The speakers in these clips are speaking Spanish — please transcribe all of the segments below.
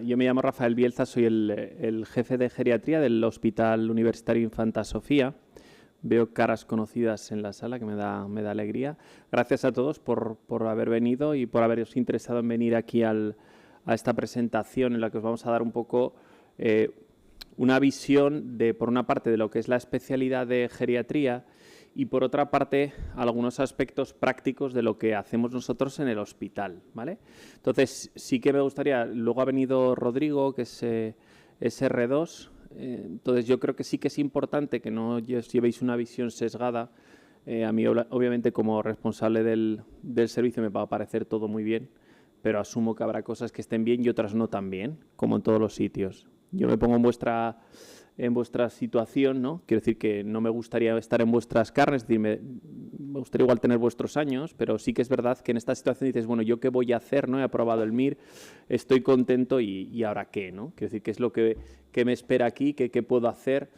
Yo me llamo Rafael Bielza, soy el jefe de geriatría del Hospital Universitario Infanta Sofía. Veo caras conocidas en la sala, que me da alegría. Gracias a todos por haber venido y por haberos interesado en venir aquí a esta presentación en la que os vamos a dar un poco una visión por una parte, de lo que es la especialidad de geriatría y, por otra parte, algunos aspectos prácticos de lo que hacemos nosotros en el hospital, ¿vale? Entonces, sí que me gustaría... Luego ha venido Rodrigo, que es R2. Entonces, yo creo que sí que es importante que no llevéis una visión sesgada. A mí, obviamente, como responsable del servicio, me va a parecer todo muy bien, pero asumo que habrá cosas que estén bien y otras no tan bien, como en todos los sitios. Yo me pongo en vuestra situación, ¿no? Quiero decir que no me gustaría estar en vuestras carnes, es decir, me gustaría igual tener vuestros años, pero sí que es verdad que en esta situación dices, bueno, ¿yo qué voy a hacer, no? He aprobado el MIR, estoy contento y ¿ahora qué, no? Quiero decir, ¿qué es lo que me espera aquí? ¿Qué puedo hacer?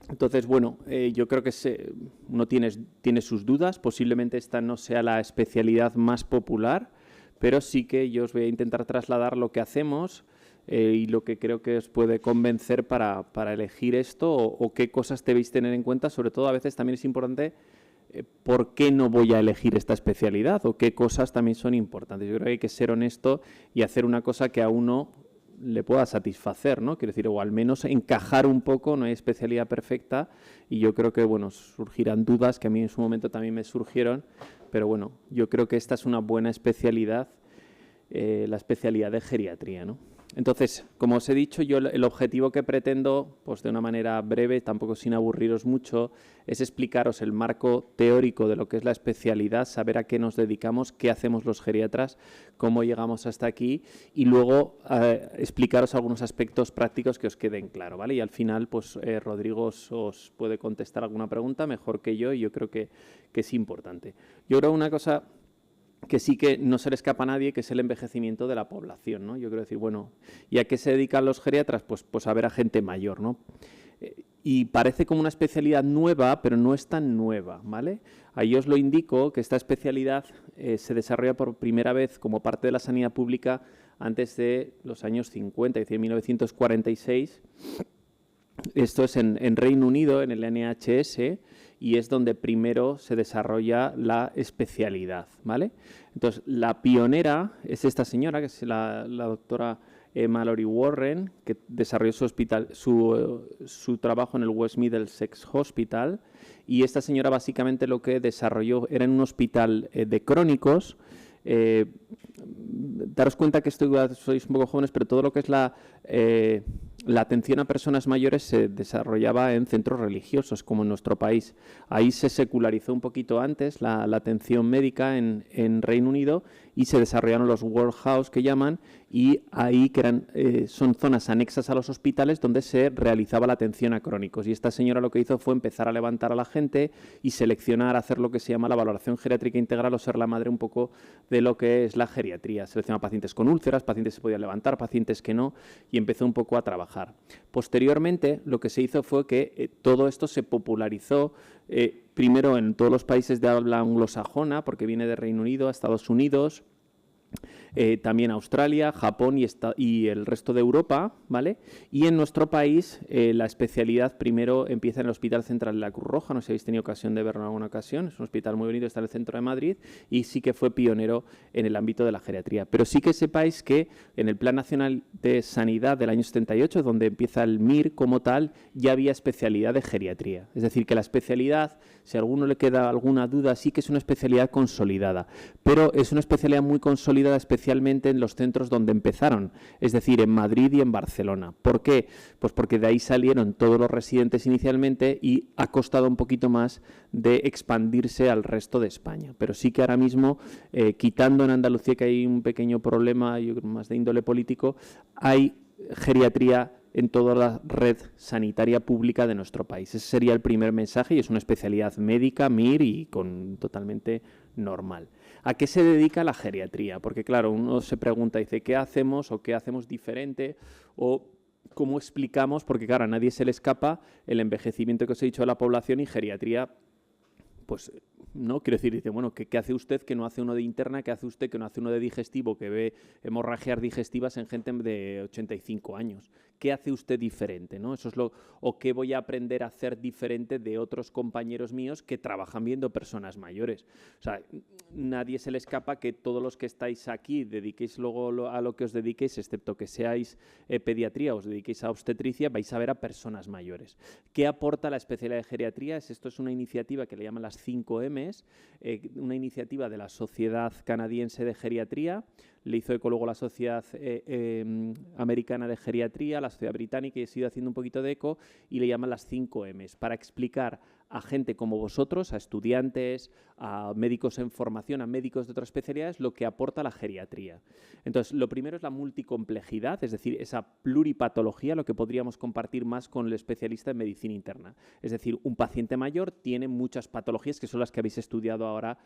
Entonces, bueno, yo creo que uno tiene sus dudas. Posiblemente esta no sea la especialidad más popular, pero sí que yo os voy a intentar trasladar lo que hacemos y lo que creo que os puede convencer para elegir esto o qué cosas debéis tener en cuenta. Sobre todo, a veces también es importante por qué no voy a elegir esta especialidad o qué cosas también son importantes. Yo creo que hay que ser honesto y hacer una cosa que a uno le pueda satisfacer, ¿no? Quiero decir, o al menos encajar un poco. No hay especialidad perfecta y yo creo que, bueno, surgirán dudas que a mí en su momento también me surgieron, pero bueno, yo creo que esta es una buena especialidad, la especialidad de geriatría, ¿no? Entonces, como os he dicho, yo el objetivo que pretendo, pues de una manera breve, tampoco sin aburriros mucho, es explicaros el marco teórico de lo que es la especialidad, saber a qué nos dedicamos, qué hacemos los geriatras, cómo llegamos hasta aquí y luego explicaros algunos aspectos prácticos que os queden claro, ¿vale? Y al final, pues Rodrigo os puede contestar alguna pregunta mejor que yo y yo creo que es importante. Yo creo una cosa que sí que no se le escapa a nadie, que es el envejecimiento de la población, ¿no? Yo quiero decir, bueno, ¿y a qué se dedican los geriatras? Pues a ver a gente mayor, ¿no? Y parece como una especialidad nueva, pero no es tan nueva, ¿vale? Ahí os lo indico, que esta especialidad se desarrolla por primera vez como parte de la sanidad pública antes de los años 50, es decir, 1946. Esto es en Reino Unido, en el NHS, y es donde primero se desarrolla la especialidad, ¿vale? Entonces, la pionera es esta señora, que es la doctora Mallory Warren, que desarrolló su trabajo en el West Middlesex Hospital, y esta señora básicamente lo que desarrolló era en un hospital de crónicos. Daros cuenta que sois un poco jóvenes, pero todo lo que es la atención a personas mayores se desarrollaba en centros religiosos, como en nuestro país. Ahí se secularizó un poquito antes la atención médica en Reino Unido y se desarrollaron los workhouse, que llaman, y ahí que son zonas anexas a los hospitales donde se realizaba la atención a crónicos. Y esta señora lo que hizo fue empezar a levantar a la gente y seleccionar, hacer lo que se llama la valoración geriátrica integral, o ser la madre un poco de lo que es la geriatría. Seleccionaba pacientes con úlceras, pacientes que se podían levantar, pacientes que no, y empezó un poco a trabajar. Posteriormente, lo que se hizo fue que todo esto se popularizó primero en todos los países de habla anglosajona, porque viene de Reino Unido a Estados Unidos, también Australia, Japón y el resto de Europa, ¿vale? Y en nuestro país la especialidad primero empieza en el Hospital Central de la Cruz Roja. No sé si habéis tenido ocasión de verlo en alguna ocasión. Es un hospital muy bonito, está en el centro de Madrid y sí que fue pionero en el ámbito de la geriatría. Pero sí que sepáis que en el Plan Nacional de Sanidad del año 78, donde empieza el MIR como tal, ya había especialidad de geriatría. Es decir, que la especialidad, si a alguno le queda alguna duda, sí que es una especialidad consolidada, pero es una especialidad muy consolidada, especialmente en los centros donde empezaron, es decir, en Madrid y en Barcelona. ¿Por qué? Pues porque de ahí salieron todos los residentes inicialmente y ha costado un poquito más de expandirse al resto de España. Pero sí que ahora mismo, quitando en Andalucía, que hay un pequeño problema, yo creo más de índole político, hay geriatría en toda la red sanitaria pública de nuestro país. Ese sería el primer mensaje y es una especialidad médica, MIR, y totalmente normal. ¿A qué se dedica la geriatría? Porque claro, uno se pregunta, dice, ¿qué hacemos o qué hacemos diferente? O ¿cómo explicamos? Porque claro, a nadie se le escapa el envejecimiento que os he dicho de la población, y geriatría pues ¿no? Quiero decir, dice, bueno, ¿qué hace usted que no hace uno de interna? ¿Qué hace usted que no hace uno de digestivo, que ve hemorragias digestivas en gente de 85 años? ¿Qué hace usted diferente, ¿no? Eso es o qué voy a aprender a hacer diferente de otros compañeros míos que trabajan viendo personas mayores. O sea, nadie se le escapa que todos los que estáis aquí dediquéis luego a lo que os dediquéis, excepto que seáis pediatría, os dediquéis a obstetricia, vais a ver a personas mayores. ¿Qué aporta la especialidad de geriatría? Esto es una iniciativa que le llaman las 5 Ms, una iniciativa de la Sociedad Canadiense de Geriatría, le hizo eco luego la Sociedad Americana de Geriatría, la Sociedad Británica, y he sido haciendo un poquito de eco, y le llaman las 5 Ms, para explicar a gente como vosotros, a estudiantes, a médicos en formación, a médicos de otras especialidades, lo que aporta la geriatría. Entonces, lo primero es la multicomplejidad, es decir, esa pluripatología, lo que podríamos compartir más con el especialista en medicina interna. Es decir, un paciente mayor tiene muchas patologías que son las que habéis estudiado ahora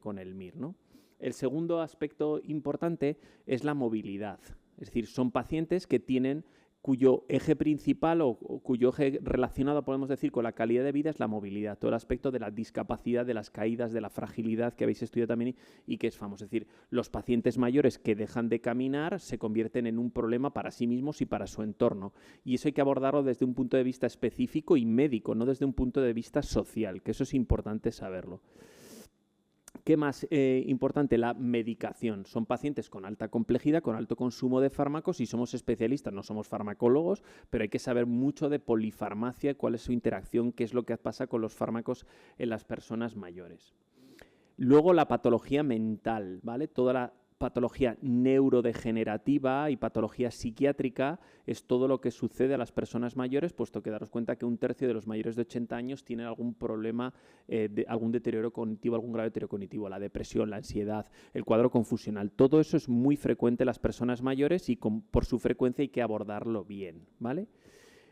con el MIR, ¿no? El segundo aspecto importante es la movilidad. Es decir, son pacientes que tienen cuyo eje principal o cuyo eje relacionado, podemos decir, con la calidad de vida es la movilidad, todo el aspecto de la discapacidad, de las caídas, de la fragilidad que habéis estudiado también y que es famoso. Es decir, los pacientes mayores que dejan de caminar se convierten en un problema para sí mismos y para su entorno. Y eso hay que abordarlo desde un punto de vista específico y médico, no desde un punto de vista social, que eso es importante saberlo. ¿Qué más importante? La medicación. Son pacientes con alta complejidad, con alto consumo de fármacos y somos especialistas, no somos farmacólogos, pero hay que saber mucho de polifarmacia, cuál es su interacción, qué es lo que pasa con los fármacos en las personas mayores. Luego la patología mental, ¿vale? Toda la patología neurodegenerativa y patología psiquiátrica es todo lo que sucede a las personas mayores, puesto que daros cuenta que 1/3 de los mayores de 80 años tienen algún problema, algún deterioro cognitivo, algún grave deterioro cognitivo, la depresión, la ansiedad, el cuadro confusional. Todo eso es muy frecuente en las personas mayores y por su frecuencia hay que abordarlo bien, ¿vale?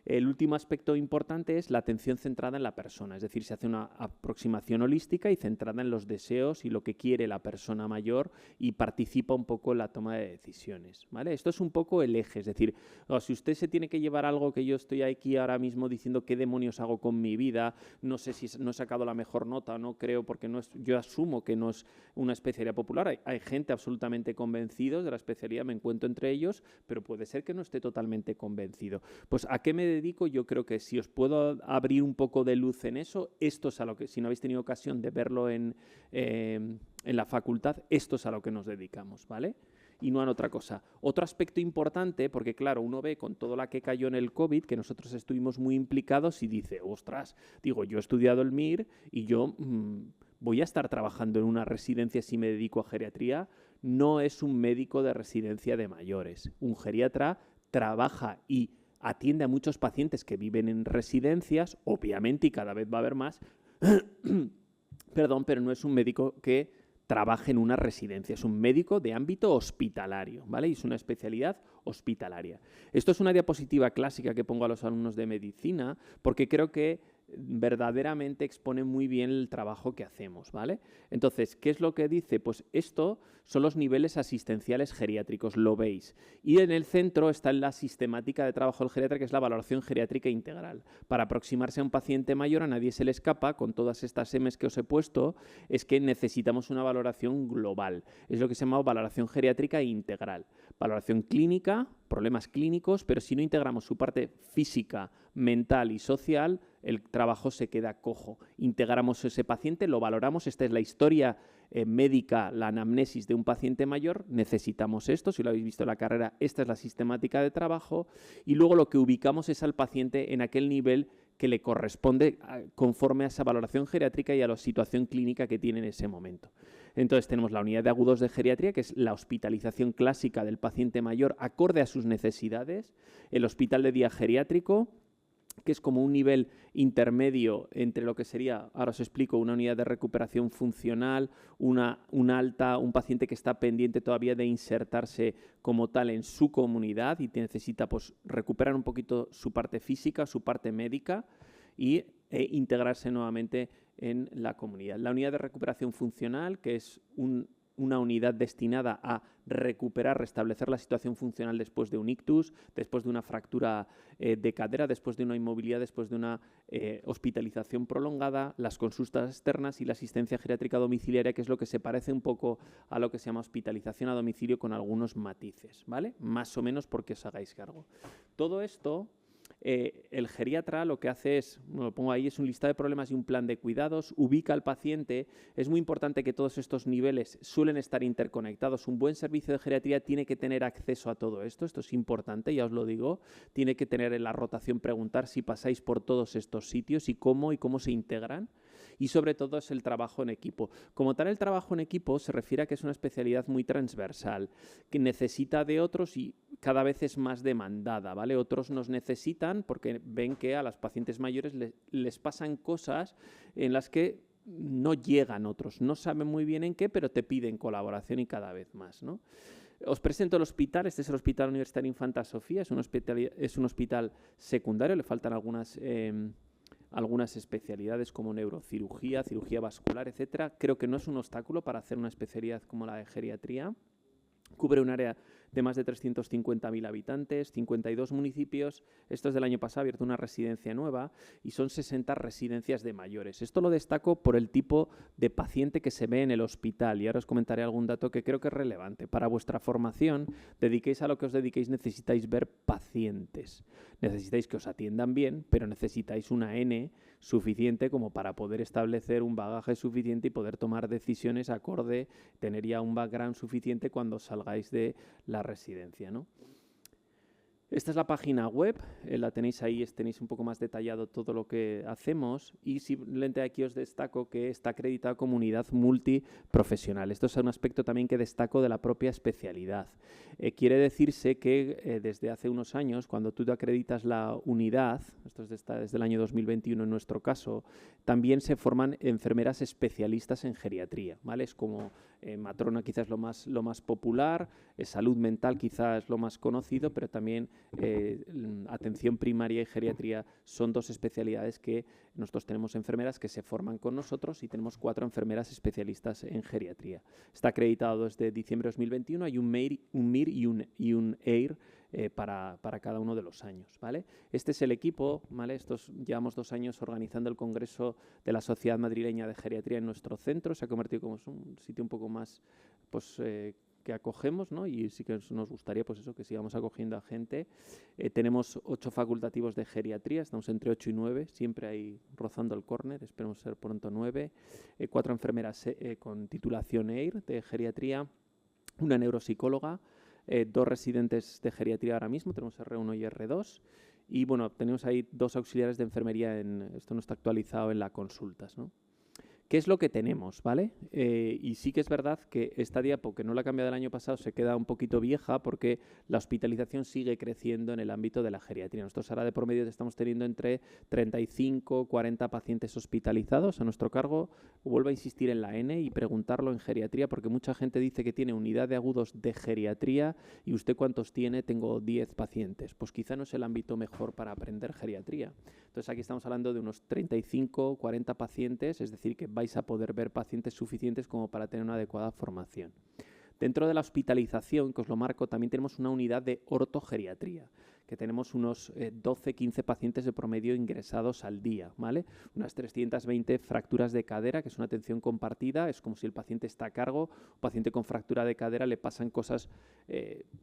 El último aspecto importante es la atención centrada en la persona, es decir, se hace una aproximación holística y centrada en los deseos y lo que quiere la persona mayor y participa un poco en la toma de decisiones, ¿vale? Esto es un poco el eje, es decir, si usted se tiene que llevar algo que yo estoy aquí ahora mismo diciendo qué demonios hago con mi vida, no sé si no he sacado la mejor nota, no creo, porque no es, yo asumo que no es una especialidad popular, hay gente absolutamente convencidos de la especialidad, me encuentro entre ellos, pero puede ser que no esté totalmente convencido. Pues ¿a qué me dedico? Yo creo que si os puedo abrir un poco de luz en eso, esto es a lo que, si no habéis tenido ocasión de verlo en la facultad, esto es a lo que nos dedicamos, ¿vale? Y no a otra cosa. Otro aspecto importante, porque claro, uno ve con todo la que cayó en el COVID, que nosotros estuvimos muy implicados y dice, ostras, digo, yo he estudiado el MIR y yo voy a estar trabajando en una residencia si me dedico a geriatría. No es un médico de residencia de mayores. Un geriatra trabaja y atiende a muchos pacientes que viven en residencias, obviamente, y cada vez va a haber más, perdón, pero no es un médico que trabaje en una residencia, es un médico de ámbito hospitalario, ¿vale? Y es una especialidad hospitalaria. Esto es una diapositiva clásica que pongo a los alumnos de medicina porque creo que verdaderamente expone muy bien el trabajo que hacemos, ¿vale? Entonces, ¿qué es lo que dice? Pues esto son los niveles asistenciales geriátricos, lo veis. Y en el centro está la sistemática de trabajo del geriatra, que es la valoración geriátrica integral. Para aproximarse a un paciente mayor, a nadie se le escapa, con todas estas M's que os he puesto, es que necesitamos una valoración global. Es lo que se llama valoración geriátrica integral. Valoración clínica, problemas clínicos, pero si no integramos su parte física, mental y social, el trabajo se queda cojo. Integramos ese paciente, lo valoramos, esta es la historia médica, la anamnesis de un paciente mayor, necesitamos esto, si lo habéis visto en la carrera, esta es la sistemática de trabajo y luego lo que ubicamos es al paciente en aquel nivel que le corresponde conforme a esa valoración geriátrica y a la situación clínica que tiene en ese momento. Entonces tenemos la unidad de agudos de geriatría, que es la hospitalización clásica del paciente mayor acorde a sus necesidades, el hospital de día geriátrico, que es como un nivel intermedio entre lo que sería, ahora os explico, una unidad de recuperación funcional, un paciente que está pendiente todavía de insertarse como tal en su comunidad y necesita pues, recuperar un poquito su parte física, su parte médica e integrarse nuevamente en la comunidad. La unidad de recuperación funcional, que es un una unidad destinada a recuperar, restablecer la situación funcional después de un ictus, después de una fractura de cadera, después de una inmovilidad, después de una hospitalización prolongada, las consultas externas y la asistencia geriátrica domiciliaria, que es lo que se parece un poco a lo que se llama hospitalización a domicilio con algunos matices, ¿vale? Más o menos porque os hagáis cargo. Todo esto, el geriatra lo que hace es, lo pongo ahí, es un listado de problemas y un plan de cuidados, ubica al paciente. Es muy importante que todos estos niveles suelen estar interconectados. Un buen servicio de geriatría tiene que tener acceso a todo esto. Esto es importante, ya os lo digo. Tiene que tener en la rotación preguntar si pasáis por todos estos sitios y cómo se integran. Y sobre todo es el trabajo en equipo. Como tal, el trabajo en equipo se refiere a que es una especialidad muy transversal, que necesita de otros y cada vez es más demandada, ¿vale? Otros nos necesitan porque ven que a las pacientes mayores les pasan cosas en las que no llegan otros, no saben muy bien en qué, pero te piden colaboración y cada vez más, ¿no? Os presento el hospital. Este es el Hospital Universitario Infanta Sofía, es un hospital secundario, le faltan algunas especialidades como neurocirugía, cirugía vascular, etcétera. Creo que no es un obstáculo para hacer una especialidad como la de geriatría. Cubre un área de más de 350.000 habitantes, 52 municipios. Esto es del año pasado, ha abierto una residencia nueva y son 60 residencias de mayores. Esto lo destaco por el tipo de paciente que se ve en el hospital y ahora os comentaré algún dato que creo que es relevante. Para vuestra formación, dediquéis a lo que os dediquéis, necesitáis ver pacientes. Necesitáis que os atiendan bien, pero necesitáis una N suficiente como para poder establecer un bagaje suficiente y poder tomar decisiones acorde, tener ya un background suficiente cuando salgáis de la residencia, ¿no? Esta es la página web, la tenéis ahí, tenéis un poco más detallado todo lo que hacemos y simplemente aquí os destaco que está acreditada como unidad multiprofesional. Esto es un aspecto también que destaco de la propia especialidad. Quiere decirse que desde hace unos años, cuando tú te acreditas la unidad, esto es desde el año 2021 en nuestro caso, también se forman enfermeras especialistas en geriatría, ¿vale? Es como matrona quizás lo más popular, salud mental quizás es lo más conocido, pero también atención primaria y geriatría son dos especialidades que nosotros tenemos enfermeras que se forman con nosotros y tenemos 4 enfermeras especialistas en geriatría. Está acreditado desde diciembre de 2021, hay un MIR y un EIR para cada uno de los años, ¿vale? Este es el equipo, ¿vale? Llevamos 2 años organizando el Congreso de la Sociedad Madrileña de Geriatría en nuestro centro. Se ha convertido como un sitio un poco más, pues, que acogemos, ¿no? Y sí que nos gustaría, pues eso, que sigamos acogiendo a gente. Tenemos 8 facultativos de geriatría, estamos entre 8 y 9, siempre ahí rozando el córner, esperemos ser pronto 9. 4 enfermeras con titulación EIR de geriatría, una neuropsicóloga, 2 residentes de geriatría ahora mismo, tenemos R1 y R2. Y bueno, tenemos ahí 2 auxiliares de enfermería, esto no está actualizado en las consultas, ¿no? ¿Qué es lo que tenemos, ¿vale? Y sí que es verdad que esta diapo, que no la ha cambiado el año pasado, se queda un poquito vieja porque la hospitalización sigue creciendo en el ámbito de la geriatría. Nosotros ahora de promedio estamos teniendo entre 35 40 pacientes hospitalizados a nuestro cargo. Vuelvo a insistir en la N y preguntarlo en geriatría porque mucha gente dice que tiene unidad de agudos de geriatría y ¿usted cuántos tiene? Tengo 10 pacientes. Pues quizá no es el ámbito mejor para aprender geriatría. Entonces aquí estamos hablando de unos 35 40 pacientes, es decir, que vais a poder ver pacientes suficientes como para tener una adecuada formación. Dentro de la hospitalización, que os lo marco, también tenemos una unidad de ortogeriatría, que tenemos unos 12-15 pacientes de promedio ingresados al día, ¿vale? Unas 320 fracturas de cadera, que es una atención compartida, es como si el paciente está a cargo, un paciente con fractura de cadera le pasan cosas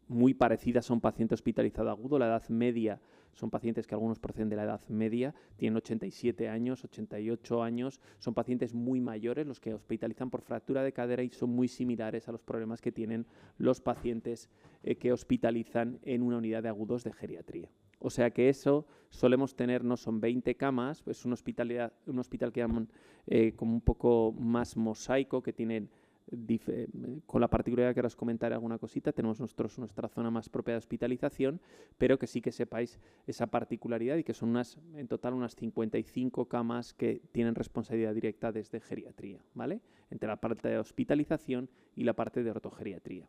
muy parecidas a un paciente hospitalizado agudo. La edad media son pacientes que algunos proceden de la edad media, tienen 87 años, 88 años, son pacientes muy mayores los que hospitalizan por fractura de cadera y son muy similares a los problemas que tienen los pacientes que hospitalizan en una unidad de agudos de geriatría. O sea que eso solemos tener, no son 20 camas, es un hospital que llaman como un poco más mosaico, que tienen con la particularidad que ahora os comentaré alguna cosita, tenemos nosotros nuestra zona más propia de hospitalización, pero que sí que sepáis esa particularidad y que son en total unas 55 camas que tienen responsabilidad directa desde geriatría, ¿vale? Entre la parte de hospitalización y la parte de ortogeriatría.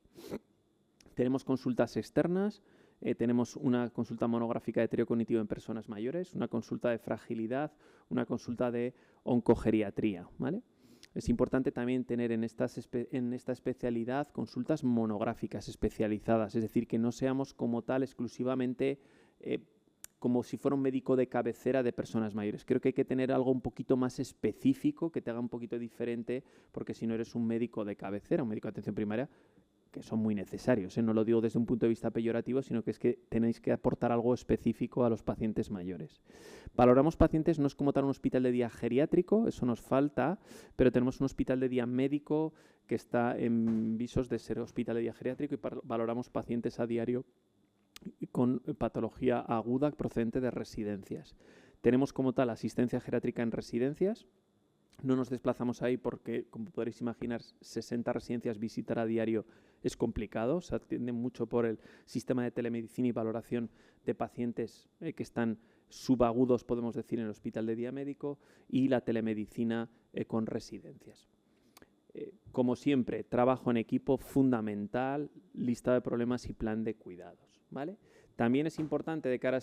Tenemos consultas externas, tenemos una consulta monográfica de deterioro cognitivo en personas mayores, una consulta de fragilidad, una consulta de oncogeriatría, ¿vale? es importante también tener en esta especialidad consultas monográficas especializadas, es decir, que no seamos como tal exclusivamente como si fuera un médico de cabecera de personas mayores. Creo que hay que tener algo un poquito más específico, que te haga un poquito diferente, porque si no eres un médico de cabecera, un médico de atención primaria, que son muy necesarios, no lo digo desde un punto de vista peyorativo, sino que es que tenéis que aportar algo específico a los pacientes mayores. Valoramos pacientes, no es como tal un hospital de día geriátrico, eso nos falta, pero tenemos un hospital de día médico que está en visos de ser hospital de día geriátrico y valoramos pacientes a diario con patología aguda procedente de residencias. Tenemos como tal asistencia geriátrica en residencias. No nos desplazamos ahí porque, como podréis imaginar, 60 residencias visitar a diario es complicado. Se atiende mucho por el sistema de telemedicina y valoración de pacientes que están subagudos, podemos decir, en el hospital de día médico, y la telemedicina con residencias. Como siempre, trabajo en equipo fundamental, lista de problemas y plan de cuidados, ¿vale? También es importante de cara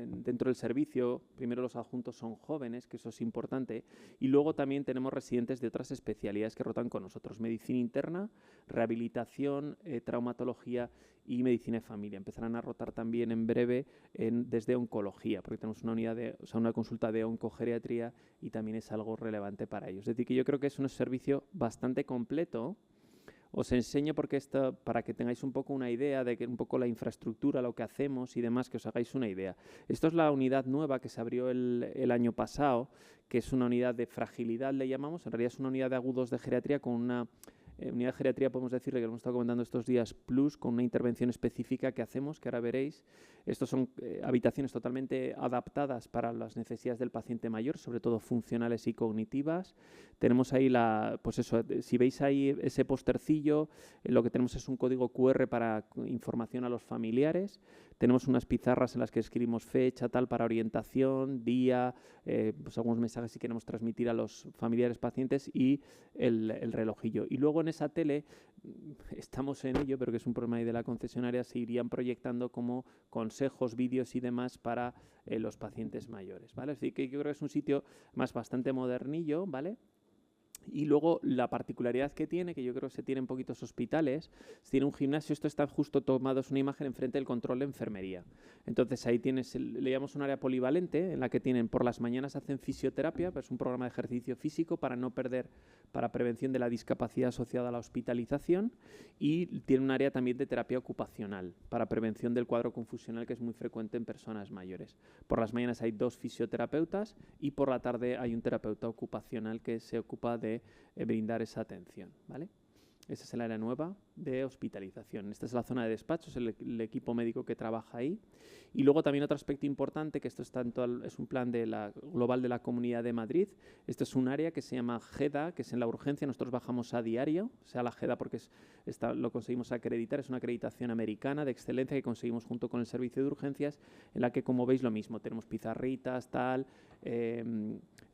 dentro del servicio, primero los adjuntos son jóvenes, que eso es importante, y luego también tenemos residentes de otras especialidades que rotan con nosotros, medicina interna, rehabilitación, traumatología y medicina de familia. Empezarán a rotar también en breve desde oncología, porque tenemos una consulta de oncogeriatría y también es algo relevante para ellos. Es decir, que yo creo que es un servicio bastante completo. Os enseño porque para que tengáis un poco una idea de que un poco la infraestructura, lo que hacemos y demás, que os hagáis una idea. Esto es la unidad nueva que se abrió el año pasado, que es una unidad de fragilidad, le llamamos. En realidad es una unidad de agudos de geriatría con una unidad de geriatría, podemos decirle, que lo hemos estado comentando estos días, plus, con una intervención específica que hacemos, que ahora veréis. Estos son habitaciones totalmente adaptadas para las necesidades del paciente mayor, sobre todo funcionales y cognitivas. Tenemos ahí pues eso, si veis ahí ese postercillo, lo que tenemos es un código QR para información a los familiares. Tenemos unas pizarras en las que escribimos fecha, tal, para orientación, día, pues algunos mensajes si queremos transmitir a los familiares pacientes y el relojillo. Y luego en esa tele, estamos en ello, pero que es un problema ahí de la concesionaria, se irían proyectando como consejos, vídeos y demás para los pacientes mayores, ¿vale? Así que yo creo que es un sitio más bastante modernillo, ¿vale? Y luego la particularidad que tiene, que yo creo que se tiene en poquitos hospitales, tiene un gimnasio. Esto está justo tomado, es una imagen enfrente del control de enfermería. Entonces ahí tienes, le llamamos un área polivalente en la que tienen por las mañanas hacen fisioterapia, pues es un programa de ejercicio físico para no perder, para prevención de la discapacidad asociada a la hospitalización, y tiene un área también de terapia ocupacional para prevención del cuadro confusional que es muy frecuente en personas mayores. Por las mañanas hay 2 fisioterapeutas y por la tarde hay un terapeuta ocupacional que se ocupa de brindar esa atención, ¿vale? Esa es el área nueva de hospitalización. Esta es la zona de despachos, el equipo médico que trabaja ahí. Y luego también otro aspecto importante, que esto es un plan global de la Comunidad de Madrid. Esto es un área que se llama GEDA, que es en la urgencia. Nosotros bajamos a diario, o sea, la GEDA porque lo conseguimos acreditar. Es una acreditación americana de excelencia que conseguimos junto con el servicio de urgencias, en la que, como veis, lo mismo. Tenemos pizarritas, tal,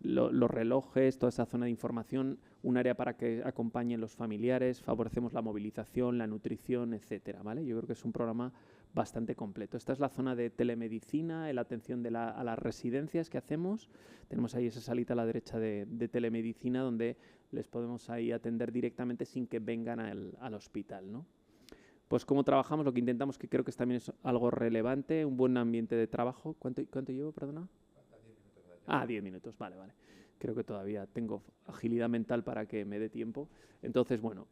los relojes, toda esa zona de información, un área para que acompañen los familiares, favorecemos la movilización, la nutrición, etcétera, ¿vale? Yo creo que es un programa bastante completo. Esta es la zona de telemedicina, la atención a las residencias que hacemos. Tenemos ahí esa salita a la derecha de telemedicina donde les podemos ahí atender directamente sin que vengan al hospital, ¿no? Pues cómo trabajamos, lo que intentamos, que creo que también es algo relevante, un buen ambiente de trabajo. ¿Cuánto llevo, perdona? 10 minutos, vale. Creo que todavía tengo agilidad mental para que me dé tiempo. Entonces, bueno,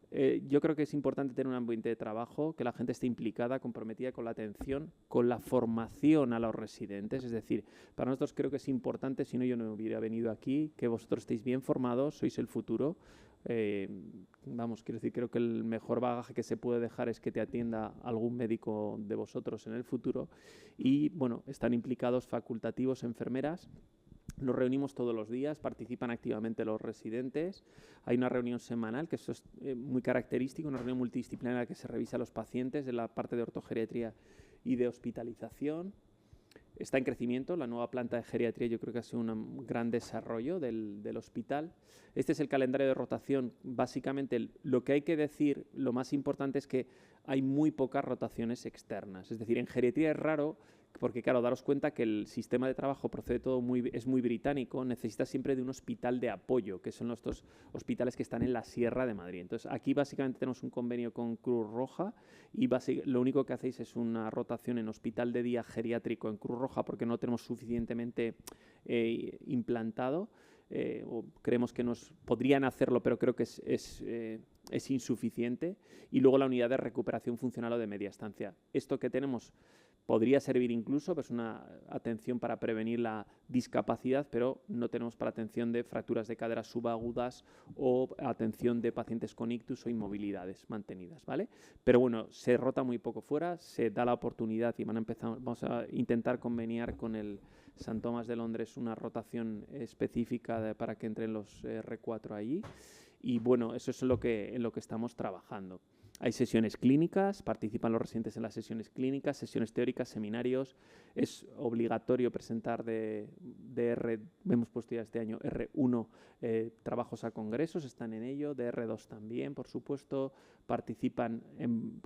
yo creo que es importante tener un ambiente de trabajo, que la gente esté implicada, comprometida con la atención, con la formación a los residentes. Es decir, para nosotros creo que es importante, si no yo no hubiera venido aquí, que vosotros estéis bien formados, sois el futuro. Quiero decir, creo que el mejor bagaje que se puede dejar es que te atienda algún médico de vosotros en el futuro. Y, bueno, están implicados facultativos, enfermeras. Nos reunimos todos los días, participan activamente los residentes. Hay una reunión semanal, que eso es muy característico, una reunión multidisciplinaria en la que se revisa a los pacientes de la parte de ortogeriatría y de hospitalización. Está en crecimiento, la nueva planta de geriatría yo creo que ha sido un gran desarrollo del hospital. Este es el calendario de rotación. Básicamente lo que hay que decir, lo más importante es que hay muy pocas rotaciones externas. Es decir, en geriatría es raro porque claro, daros cuenta que el sistema de trabajo procede todo es muy británico, necesita siempre de un hospital de apoyo, que son estos hospitales que están en la Sierra de Madrid. Entonces, aquí básicamente tenemos un convenio con Cruz Roja y lo único que hacéis es una rotación en hospital de día geriátrico en Cruz Roja porque no tenemos suficientemente implantado. O creemos que nos podrían hacerlo, pero creo que es insuficiente. Y luego la unidad de recuperación funcional o de media estancia. Esto que tenemos podría servir incluso, pues una atención para prevenir la discapacidad, pero no tenemos para atención de fracturas de cadera subagudas o atención de pacientes con ictus o inmovilidades mantenidas, ¿vale? Pero bueno, se rota muy poco fuera, se da la oportunidad y vamos a intentar conveniar con el St. Thomas de Londres una rotación específica para que entren los R4 allí. Y bueno, eso es en lo que estamos trabajando. Hay sesiones clínicas, participan los residentes en las sesiones clínicas, sesiones teóricas, seminarios. Es obligatorio presentar hemos puesto ya este año R1, trabajos a congresos, están en ello, de R2 también, por supuesto.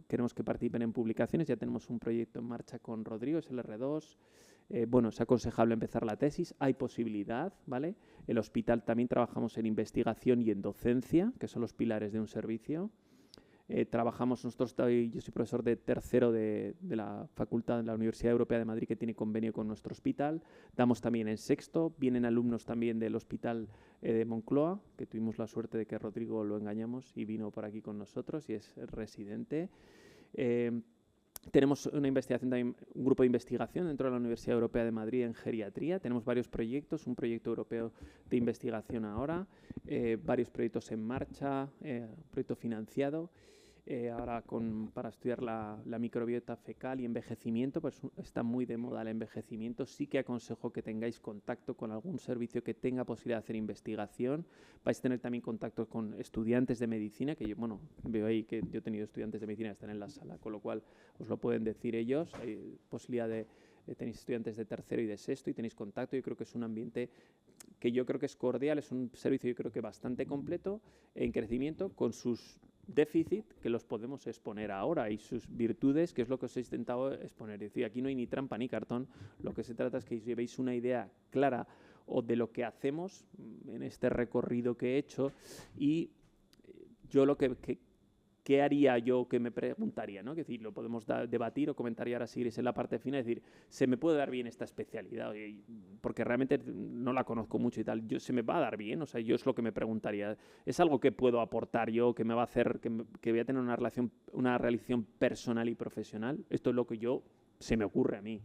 Queremos que participen en publicaciones, ya tenemos un proyecto en marcha con Rodrigo, es el R2. Bueno, es aconsejable empezar la tesis, hay posibilidad, ¿vale? El hospital también trabajamos en investigación y en docencia, que son los pilares de un servicio. Trabajamos nosotros, yo soy profesor de tercero de la facultad de la Universidad Europea de Madrid que tiene convenio con nuestro hospital. Damos también en sexto, vienen alumnos también del hospital de Moncloa, que tuvimos la suerte de que Rodrigo lo engañamos y vino por aquí con nosotros y es residente. Tenemos una investigación también, un grupo de investigación dentro de la Universidad Europea de Madrid en geriatría. Tenemos varios proyectos, un proyecto europeo de investigación ahora, varios proyectos en marcha, un proyecto financiado. Ahora para estudiar la microbiota fecal y envejecimiento, pues está muy de moda el envejecimiento. Sí que aconsejo que tengáis contacto con algún servicio que tenga posibilidad de hacer investigación. Vais a tener también contacto con estudiantes de medicina, que yo, bueno, veo ahí que yo he tenido estudiantes de medicina que están en la sala, con lo cual os lo pueden decir ellos. Hay posibilidad tenéis estudiantes de tercero y de sexto y tenéis contacto. Yo creo que es un ambiente que yo creo que es cordial, es un servicio yo creo que bastante completo, en crecimiento, con sus déficit que los podemos exponer ahora y sus virtudes, que es lo que os he intentado exponer. Es decir, aquí no hay ni trampa ni cartón, lo que se trata es que llevéis una idea clara o de lo que hacemos en este recorrido que he hecho y yo lo ¿qué haría yo? ¿Qué me preguntaría? ¿No? Es decir, lo podemos debatir o comentar y ahora si en la parte final, es decir, ¿se me puede dar bien esta especialidad? Porque realmente no la conozco mucho y tal. ¿Se me va a dar bien? O sea, yo es lo que me preguntaría. ¿Es algo que puedo aportar yo, que me va a hacer, que voy a tener una realización personal y profesional? Esto es lo que se me ocurre a mí.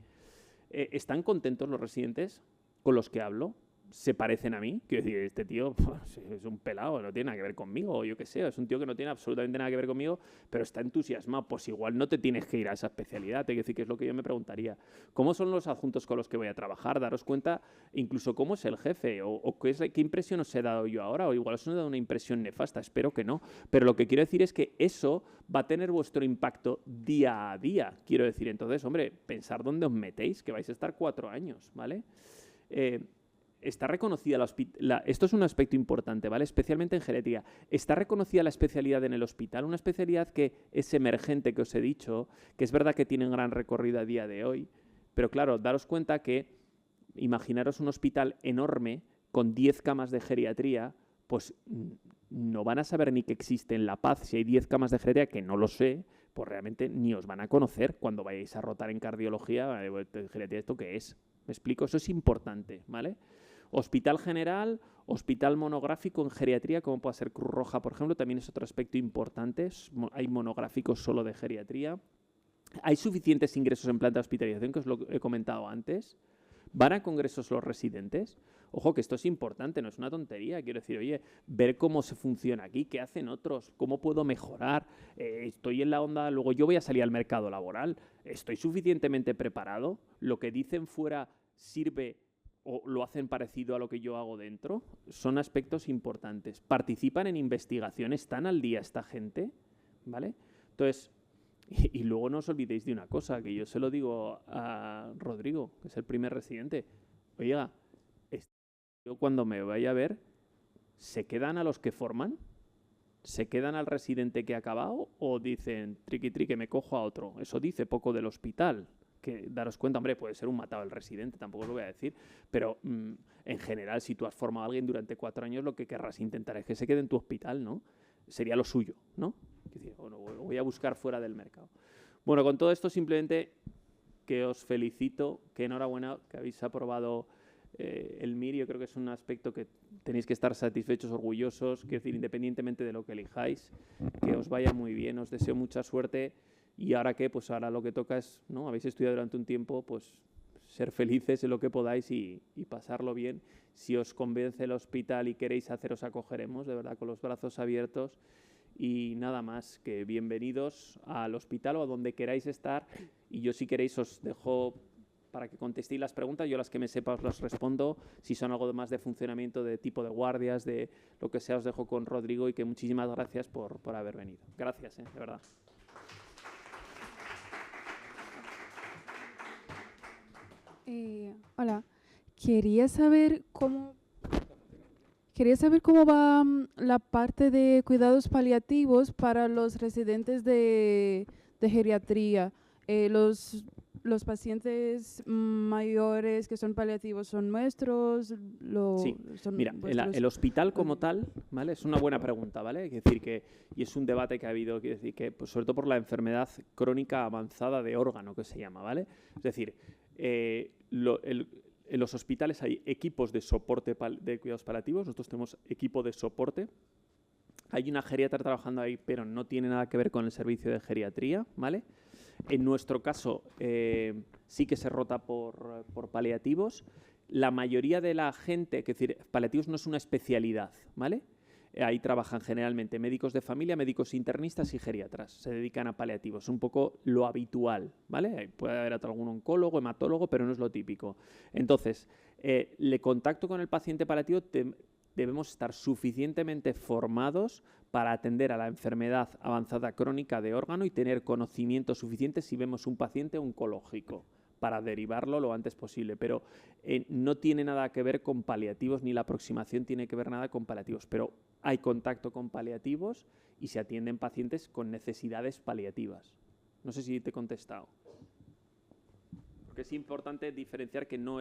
¿Están contentos los residentes con los que hablo? ¿Se parecen a mí? Quiero decir, este tío pues, es un pelado, no tiene nada que ver conmigo, o yo qué sé, es un tío que no tiene absolutamente nada que ver conmigo, pero está entusiasmado. Pues igual no te tienes que ir a esa especialidad, te quiero decir que es lo que yo me preguntaría. ¿Cómo son los adjuntos con los que voy a trabajar? Daros cuenta incluso cómo es el jefe, o qué impresión os he dado yo ahora, o igual os he dado una impresión nefasta, espero que no. Pero lo que quiero decir es que eso va a tener vuestro impacto día a día, quiero decir. Entonces, hombre, pensar dónde os metéis, que vais a estar 4 años, ¿vale? Está reconocida esto es un aspecto importante, ¿vale? Especialmente en geriatría. Está reconocida la especialidad en el hospital, una especialidad que es emergente, que os he dicho, que es verdad que tiene un gran recorrido a día de hoy, pero claro, daros cuenta que imaginaros un hospital enorme con 10 camas de geriatría, pues no van a saber ni que existe en La Paz si hay 10 camas de geriatría, que no lo sé, pues realmente ni os van a conocer cuando vayáis a rotar en cardiología. ¿Geriatría esto qué es? ¿Me explico? Eso es importante, ¿vale? Hospital general, hospital monográfico en geriatría, como puede ser Cruz Roja, por ejemplo, también es otro aspecto importante. Hay monográficos solo de geriatría. Hay suficientes ingresos en planta de hospitalización, que os lo he comentado antes. ¿Van a congresos los residentes? Ojo, que esto es importante, no es una tontería. Quiero decir, oye, ver cómo se funciona aquí, qué hacen otros, cómo puedo mejorar. Estoy en la onda, luego yo voy a salir al mercado laboral. ¿Estoy suficientemente preparado? ¿Lo que dicen fuera sirve o lo hacen parecido a lo que yo hago dentro? Son aspectos importantes. ¿Participan en investigación? ¿Están al día esta gente? ¿Vale? Entonces, y luego no os olvidéis de una cosa, que yo se lo digo a Rodrigo, que es el primer residente. Oiga, yo cuando me vaya a ver, ¿se quedan a los que forman? ¿Se quedan al residente que ha acabado? ¿O dicen, triqui, triqui, me cojo a otro? Eso dice poco del hospital, que daros cuenta, hombre, puede ser un matado el residente, tampoco os lo voy a decir, pero en general, si tú has formado a alguien durante 4 años, lo que querrás intentar es que se quede en tu hospital, ¿no? Sería lo suyo, ¿no? Es decir, bueno, lo voy a buscar fuera del mercado. Bueno, con todo esto simplemente que os felicito, que enhorabuena que habéis aprobado el MIR. Yo creo que es un aspecto que tenéis que estar satisfechos, orgullosos, quiero decir, independientemente de lo que elijáis, que os vaya muy bien, os deseo mucha suerte. Y ahora qué, pues ahora lo que toca es, ¿no? Habéis estudiado durante un tiempo, pues ser felices en lo que podáis y pasarlo bien. Si os convence el hospital y queréis hacer, os acogeremos, de verdad, con los brazos abiertos. Y nada más, que bienvenidos al hospital o a donde queráis estar. Y yo, si queréis, os dejo para que contestéis las preguntas. Yo las que me sepa os las respondo. Si son algo más de funcionamiento, de tipo de guardias, de lo que sea, os dejo con Rodrigo. Y que muchísimas gracias por haber venido. Gracias, de verdad. Hola, quería saber cómo va la parte de cuidados paliativos para los residentes de geriatría. Los pacientes mayores que son paliativos son nuestros. Sí, Son mira, el hospital como tal, ¿vale? Es una buena pregunta, ¿vale? Es decir que, y es un debate que ha habido, quiero decir que, pues, sobre todo por la enfermedad crónica avanzada de órgano, que se llama, ¿vale? Es decir, en los hospitales hay equipos de soporte de cuidados paliativos, nosotros tenemos equipo de soporte. Hay una geriatra trabajando ahí, pero no tiene nada que ver con el servicio de geriatría, ¿vale? En nuestro caso, sí que se rota por paliativos. La mayoría de la gente, es decir, paliativos no es una especialidad, ¿vale? Ahí trabajan generalmente médicos de familia, médicos internistas y geriatras. Se dedican a paliativos, un poco lo habitual, ¿vale? Puede haber algún oncólogo, hematólogo, pero no es lo típico. Entonces, le contacto con el paciente paliativo, debemos estar suficientemente formados para atender a la enfermedad avanzada crónica de órgano y tener conocimiento suficiente si vemos un paciente oncológico para derivarlo lo antes posible, pero no tiene nada que ver con paliativos, ni la aproximación tiene que ver nada con paliativos, pero hay contacto con paliativos y se atienden pacientes con necesidades paliativas. No sé si te he contestado. Porque es importante diferenciar que no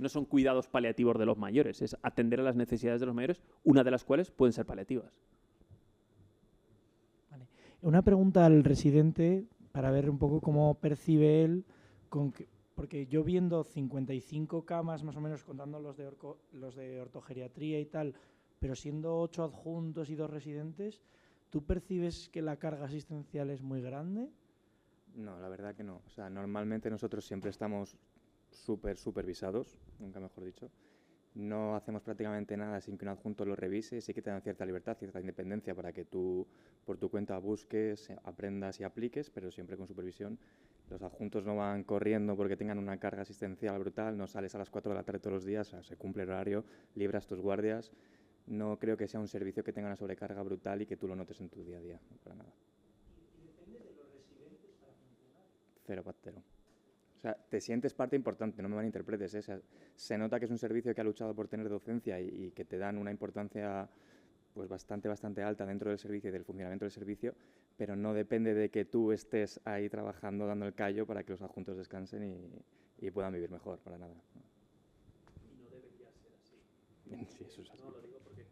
son cuidados paliativos de los mayores, es atender a las necesidades de los mayores, una de las cuales pueden ser paliativas. Vale. Una pregunta al residente para ver un poco cómo percibe él, porque yo viendo 55 camas más o menos, contando los de ortogeriatría y tal, pero siendo 8 adjuntos y 2 residentes, ¿tú percibes que la carga asistencial es muy grande? No, la verdad que no. O sea, normalmente nosotros siempre estamos supervisados, nunca mejor dicho. No hacemos prácticamente nada sin que un adjunto lo revise. Sí que te dan cierta libertad, cierta independencia para que tú por tu cuenta busques, aprendas y apliques, pero siempre con supervisión. Los adjuntos no van corriendo porque tengan una carga asistencial brutal, no sales a las 4 de la tarde todos los días, o sea, se cumple el horario, libras tus guardias. No creo que sea un servicio que tenga una sobrecarga brutal y que tú lo notes en tu día a día, no para nada. ¿Y depende de los residentes para funcionar? Cero pastero. O sea, te sientes parte importante, no me malinterpretes, ¿eh? O sea, se nota que es un servicio que ha luchado por tener docencia y que te dan una importancia pues bastante alta dentro del servicio y del funcionamiento del servicio, pero no depende de que tú estés ahí trabajando, dando el callo para que los adjuntos descansen y puedan vivir mejor, para nada. Y no debería ser así. Sí, eso es así. No, lo digo porque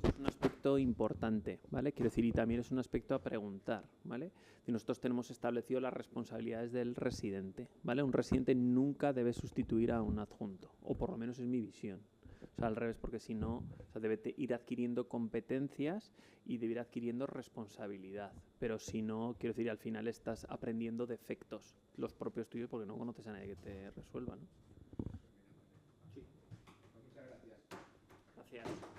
es un aspecto importante, ¿vale? Quiero decir, y también es un aspecto a preguntar, ¿vale? Y nosotros tenemos establecido las responsabilidades del residente, ¿vale? Un residente nunca debe sustituir a un adjunto, o por lo menos es mi visión. O sea, al revés, porque si no, o sea, debe ir adquiriendo competencias y debe ir adquiriendo responsabilidad. Pero si no, quiero decir, al final estás aprendiendo defectos, los propios tuyos, porque no conoces a nadie que te resuelva, ¿no? Sí. Muchas gracias. Gracias.